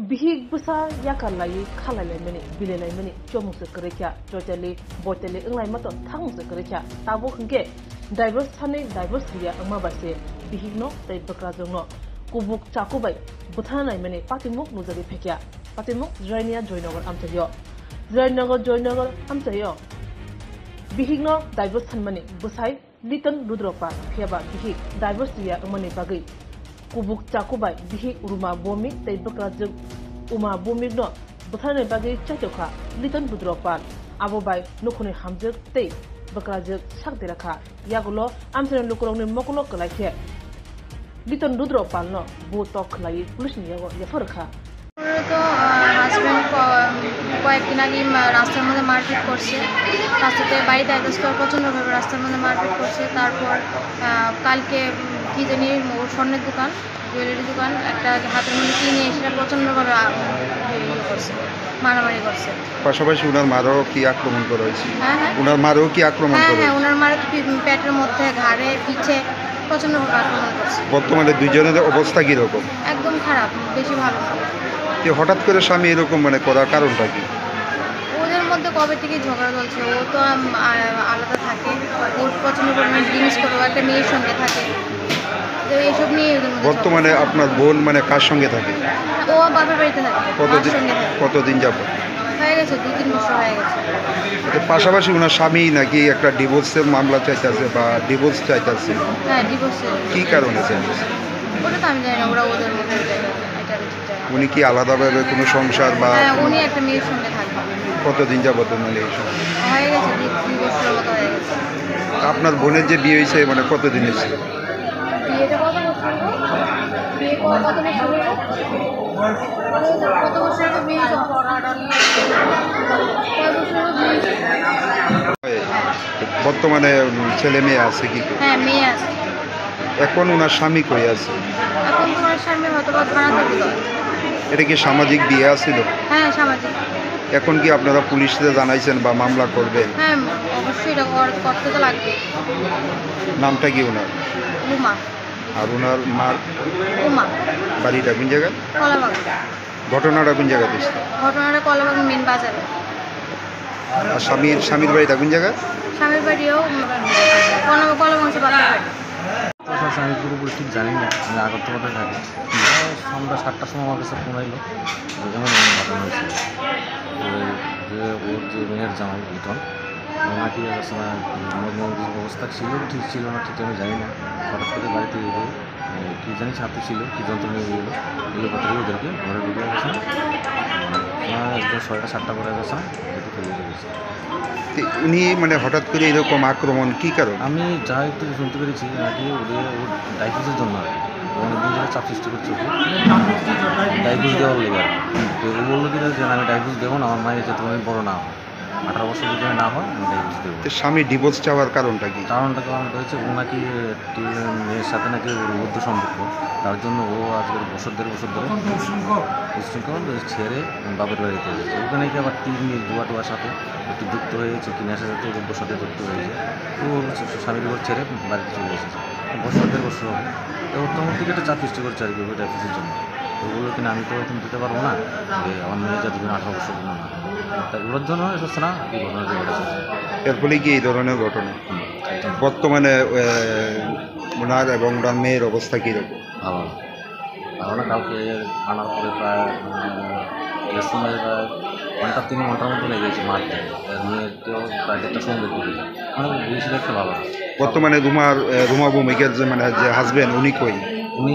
Bihik Bwsai yakalai khalalai mani bilelai mani chomuk se kerecha chotele botele englai mato thang se kerecha tabo khenge diverse thane diverse ria ama base Bihik no tai Bwkrajwkno kubuk chakubai bwtharna mani patimuk nujari phekya patimuk joinia joinagar amchayo joinagar amchayo Bihik no diverse than mani Bwsai litan rudropa pheba Bihik diverse ria amani bagai kubuk chakubai Bihik uruma bomi tai Bwkrajwk uma bomi no bwtharna bagai chachoka litan rudropa abobai nokhone hamjak tei Bwkrajwk sakderakha yagulo amchane lukurongni mokolok kalaikhe litan rudropa no bo tok khlai police ni yago yafarkha তো husband কয়েকদিন আগে রাস্তার মধ্যে মারপিট করছে রাস্তাতে বাড়িতে adjust করে প্রচণ্ডভাবে রাস্তার মধ্যে মারপিট করছে তারপর কালকে কি জানি স্বর্ণের দোকান জুয়েলারি দোকান একটা হাতের মধ্যে কিনে সেটা প্রচণ্ডভাবে করছে মারামারি করছে পাশাপাশি ওনার মারও কি আক্রমণ করা হয়েছে হ্যাঁ ওনার মারও কি আক্রমণ করা হ্যাঁ ওনার মার পেটের মধ্যে ঘাড়ে পিঠে প্রচণ্ডভাবে আক্রমণ করছে বর্তমানে দুইজনের অবস্থা কিরকম একদম খারাপ বেশি ভালো না হঠাৎ করে স্বামী এরকম মানে করার কারণটা কি ওদের মধ্যে কবে থেকে ঝগড়া চলছে ও তো আলাদা থাকে ওর প্রচন্ড পরিমাণে জিনিস করবো একটা মেয়ের সঙ্গে থাকে তো এইসব নিয়ে বর্তমানে আপনার বোন মানে কার সঙ্গে থাকে ও বাপের বাড়িতে থাকে কতদিন যাব হয়ে গেছে 2-3 বছর হয়ে গেছে পাশাপাশি ওনার স্বামী নাকি একটা ডিভোর্সের মামলা চাইতেছে বা ডিভোর্স চাইতেছে হ্যাঁ ডিভোর্স কি কারণে চাইতেছে ওটা তো আমি জানি না ওরা ওদের মধ্যে উনি কি আলাদাভাবে কোনো সংসার বা উনি একটা মেয়ের সঙ্গে থাকবে কতদিন যাবত মানে এই হয়ে গেছে 2 বছর মতো হয়ে গেছে আপনার বোনের যে বিয়ে হয়েছে মানে কতদিন হয়েছে বিয়েটা কত বছর বিয়ে কত বছর কত বছর বিয়ে বর্তমানে ছেলে মেয়ে আছে কি হ্যাঁ মেয়ে আছে এখন ওনার স্বামী কই আছে এখন তোমার স্বামী হয়তো বা থানাতে বিয়ে এটা কি সামাজিক বিয়ে আছিল হ্যাঁ সামাজিক এখন কি আপনারা পুলিশে জানাইছেন বা মামলা করবেন হ্যাঁ অবশ্যই এটা করতে তো লাগবে নামটা কি ওনার উমা আর ওনার মার উমা বাড়িটা কোন জায়গায় কলাবাগ ঘটনাটা কোন জায়গাতে ঘটনাটা কলাবাগ মেন বাজারে আর স্বামীর বাড়িটা কোন জায়গায় স্বামীর বাড়িও কলাবাংশ বাজারে আমি পুরোপুরি ঠিক জানি না আমি আগরতলাতে থাকি সন্ধ্যা 7টার সময় আমার কাছে ফোন এলো যেমন ঘটনা হয়েছিল যে ওর যে মেয়ের জামাই লিটন ওনাকে অবস্থা ছিল ঠিক ছিল না ঠিক আমি জানি না হঠাৎ করে বাড়িতে এলো কী জানি ছাত্র ছিল কী যন্ত্র নিয়ে এলো এগুলো কথা ওদেরকে ঘরে ঢুকে গেছে একদম 6টা-7টা করে গেছে একটু ফেলে গেছে উনি মানে হঠাৎ করে এরকম আক্রমণ কি কারণ আমি যা একটু শুনতে পেরেছি নাকি ওর ডাইভোর্সের জন্য আর অনেকদিন ধরে চাপ সৃষ্টি করছে ওকে ডাইভোর্স দেওয়া বলে আর ও বললো কি যে আমি ডাইভোর্স দেবো না আমার মায়ের যাতে আমি বড়ো না হয় 18 বছর যদি না হয় আমি ডাইভোর্স দেবো স্বামী ডিভোর্স চাওয়ার কারণটা কি কারণটা হচ্ছে ও নাকি একটি মেয়ের সাথে নাকি ওর বদ্ধ সম্পর্ক তার জন্য ও আজকের বছর ধরে উচ্ছৃঙ্খল ছেড়ে বাপের বাড়িতে এসেছে ওকে নাকি আবার জুয়া সাথে একটু যুক্ত হয়েছে কিনার সাথে ওর সাথে যুক্ত হয়েছে তো স্বামীর ঘর ছেড়ে বাড়িতে চলে এসেছে বছর 1.5 বছর হবে তো ওর তোমার থেকে একটা চাপ সৃষ্টি করছে আর কি ওই ডাইভোর্সের জন্য তো বললো কিনা আমি তো এখন দিতে পারবো না আমার মেয়ে যা দুদিন 18 বছর জন্য না তাই ওর জন্য এসেছে না এই ঘটনাটি ঘটেছে এর ফলে কি এই ধরনের ঘটনা বর্তমানে ওনার এবং ওনার মেয়ের অবস্থা কীরকম ভালো না কাউকে আনার পরে প্রায় এর সময় প্রায় 3 ঘন্টার মতো লেগেছে মারতে মেয়েকেও প্রায় 1.5টার সময় বের করে মানে বেশি একটা ভালো বর্তমানে রুমা ভূমিকের যে মানে যে হাজব্যান্ড উনি কই উনি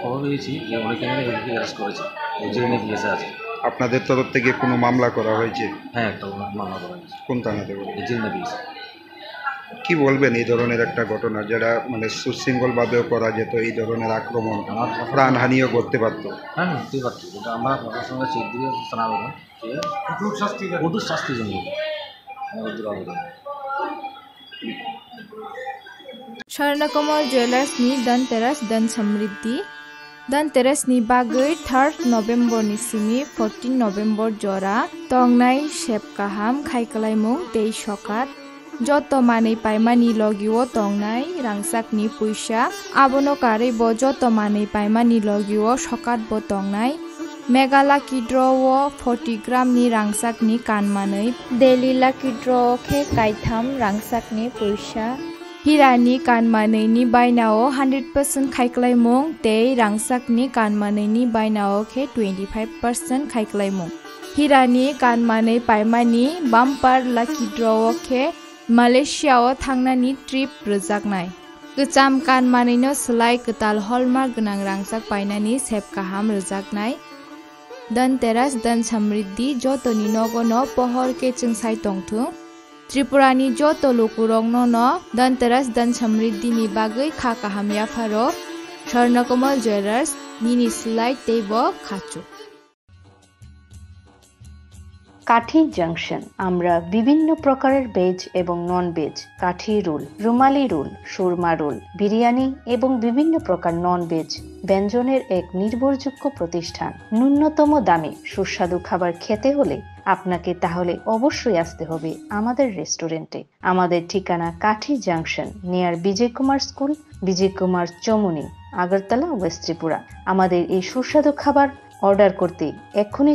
খবর পেয়েছি যে উনিকে অ্যারেস্ট করেছে জেলে নিয়ে দিয়েছে আছে আপনাদের তরফ থেকে কোনো মামলা করা হয়েছে হ্যাঁ একটা মামলা করা হয়েছে কোন থানাতে জেলে নিয়ে দিয়েছে কি বলবেন এই ধরনের একটা ঘটনা যেটা মানে সুশৃঙ্খলভাবেও করা যেত এই ধরনের আক্রমণ প্রাণহানিও করতে পারত হ্যাঁ হতেই পারত কিন্তু আমরা প্রশাসনের সঙ্গে চেক দিয়ে জানাবেন কঠোর শাস্তি জন্য Swrangchati Jewelers ni Dhanteras dan Samriddhi Dhanteras ni bagai 3 November ni simi 14 November jora tongnai sepkaham khaikalaimung tei sokat joto manei paimani logiwo tongnai rangsakni puisa abono karei bo joto manei paimani logiwo sokat bo tongnai Mega Lucky Draw 40 gram ni rangsak ni kanmanei Daily Lucky Draw ke kaitam rangsak ni puisa Hirani kanmanei ni bainao 100% khaiklaimong tei rangsak ni kanmanei ni bainao ke 25% khaiklaimong Hirani kanmanei paimani bumper Lucky Draw ke Malaysia o thangnani trip rojaknai Gecham kanmanei no slai ketal hallmark gnang rangsak painani sepkaham rojaknai Dhanteras dan samriddhi jotoni nogono pohor ke chungsai tongthung Tripurani joto lukurongno no Dhanteras dan samriddhi ni bagui kha kaham yafaro Swrangchati jewelers nini slide teibo khachu কাঠি junction আমরা বিভিন্ন প্রকারের veg এবং non veg কাঠি role রুমালি role Surma role biryani এবং বিভিন্ন প্রকার non veg ব্যঞ্জনের এক নির্ভরযোগ্য প্রতিষ্ঠান ন্যূনতম দামে সুস্বাদু খাবার খেতে হলে আপনাকে তাহলে অবশ্যই আসতে হবে আমাদের রেস্টুরেন্টে আমাদের ঠিকানা কাঠি জাংশন নিয়ার বিজয় কুমার স্কুল বিজয় কুমার চমুনি আগরতলা ওয়েস্ট ত্রিপুরা আমাদের এই সুস্বাদু খাবার অর্ডার করতে এক্ষুনি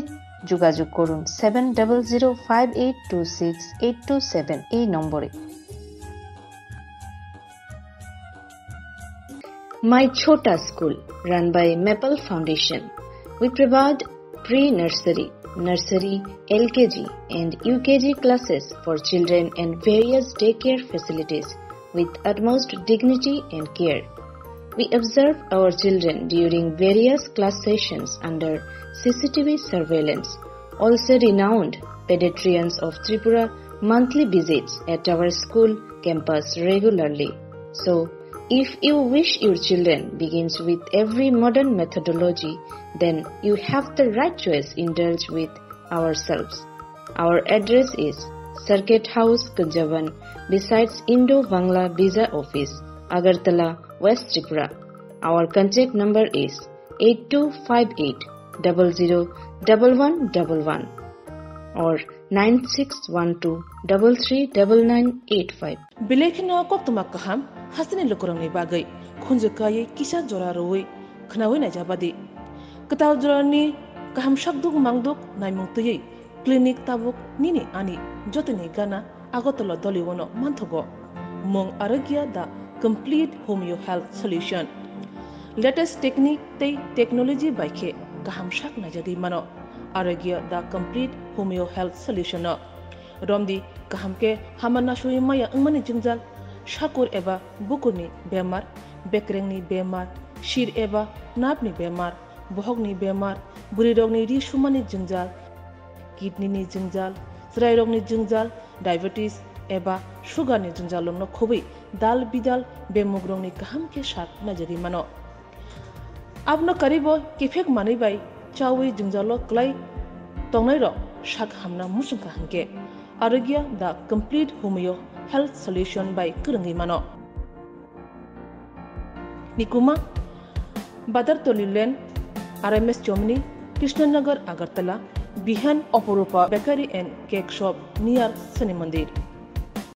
যোগাযোগ করুন 7005826827 এই নম্বরে My Chota School run by Maple Foundation we provide pre-nursery nursery LKG and UKG classes for children and various daycare facilities with utmost dignity and care we observe our children during various class sessions under CCTV surveillance. Also renowned pediatricians of Tripura monthly visits at our school campus regularly. So, if you wish your children begins with every modern methodology, then you have the right choice indulge with ourselves. Our address is Circuit House, Kunjavan, besides Indo-Bangla Visa Office, Agartala, West Tripura. Our contact number is 8258001111 or 9612339985. Bwkajwkno koktuma kaham hasini lukurangni bagai khunjukai kisa jora roi khnawi najabadi ketaw jorani kaham shakduk mangduk naimungtui clinic tabuk nini ani jotini gana agotolo doliwono manthogo mong arogya da complete homeo health solution latest technique tei technology baikhe kaham shak najadi mano arogya da complete homeo health solution romdi kaham ke hamana shui maya ngmani jingjal shakur eba bukurni bemar bekrengni bemar shir eba napni bemar bohogni bemar burirogni ri shumani jingjal kidney ni jingjal srairogni jingjal diabetes eba sugar ni jingjal no khobi dal bidal bemugrongni kaham ke shak najadi mano abno karibo kifek mani bai chawi jingjalo klai tongnai ro shak hamna musungka hanke arogya the complete homeo health solution by kurungi mano nikuma badar tolilen RMS Chomni Krishnanagar Agartala Bihan Oporupa Bakery and Cake Shop near Sani Mandir